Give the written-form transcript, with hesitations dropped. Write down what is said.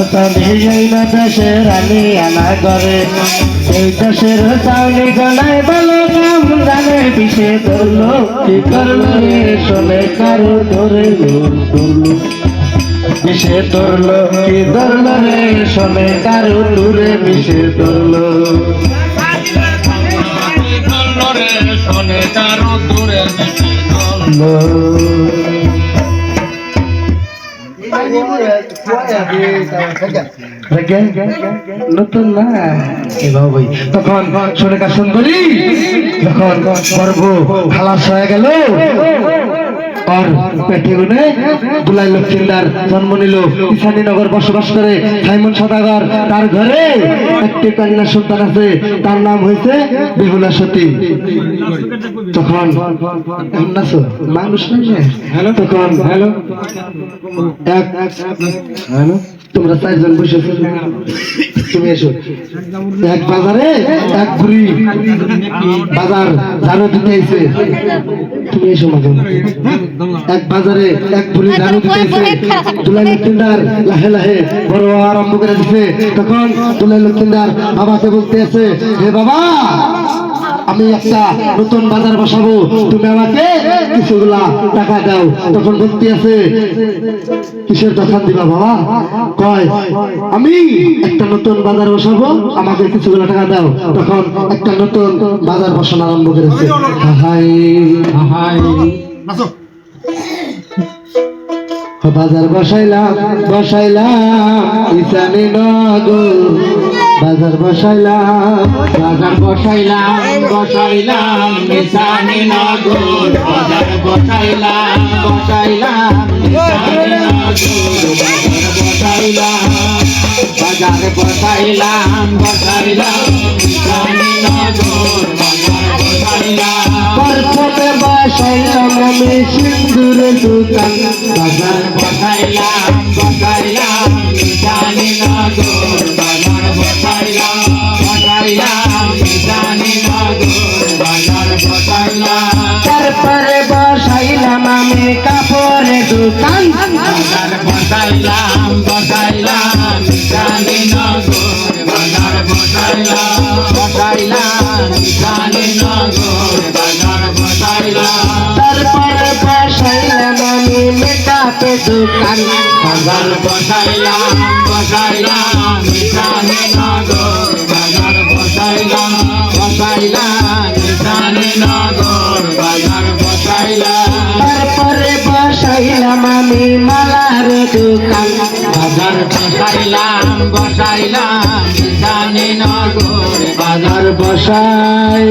তবে এই না দেশের রানী আনা করে এই দেশের চাউনি গলায় বলো কাম জানে পিছে ধরলো কি করলো রে শোনে কারো ধরে ধরলো পিছে ধরলো কি ধরলো রে শোনে কারো দূরে পিছে ধরলো শোনে কারো দূরে নতুন না ভাই তখন শোনে কার সুন্দরী যখন গর্ভ খালাস হয়ে গেল আর পেটে গুনে দুলাই লক্ষ্মীদার জন্ম নিল ঈশানীনগর বসবাস করে সাইমন সদাগর তার ঘরে একটি কন্যা সন্তান আছে তার নাম হয়েছে বেহুলা সতী তখন মানুষ তখন হ্যালো তোমরা চারজন বসেছো তুমি এসো এক বাজারে এক বুড়ি বাজার ঝাড়ু দিতে এসে তুমি এসো মাঝে এক বাজারে এক বুড়ি ঝাড়ু দিতে এসে দুলাই লক্ষ্মীদার লাহে লাহে বড় আরম্ভ করে দিছে তখন দুলাই লক্ষ্মীদার বাবাকে বলতে আছে হে বাবা আমি একটা নতুন বাজার বসাবো তুমি আমাকে কিছুগুলা টাকা দাও তখন বলতে আছে কিসের দোকান দিবা বাবা কয় আমি একটা নতুন বাজার বসাবো আমাকে কিছুগুলা টাকা দাও তখন একটা নতুন বাজার বসানো আরম্ভ করেছে হাই হাই বাজার বসাইলাম ঈশানীনগর বাজার বসাইলাম ঈশানীনগর বাজার বসাইলাম প্রথমে বসাইলাম আমি সিন্দুর দোকান বাজার বসাইলাম ঈশানীনগর বাজার বসাইলাম তারপরে বসাইলাম আমি কাপড়ের দোকান বাজার বসাইলাম ঈশানীনগর বাজার বসাইলাম ঈশানীনগর বাজার বসাইলাম তারপরে বসাইলাম আমি মেকআপের দোকান বাজার বসাইলাম ঈশানীনগর বাজার বসাইলাম ঈশানীনগর বাজার বসাইলাম তারপরে বসাইলাম আমি মালার দোকান বাজার বসাইলাম ঈশানীনগর বাজার বসাই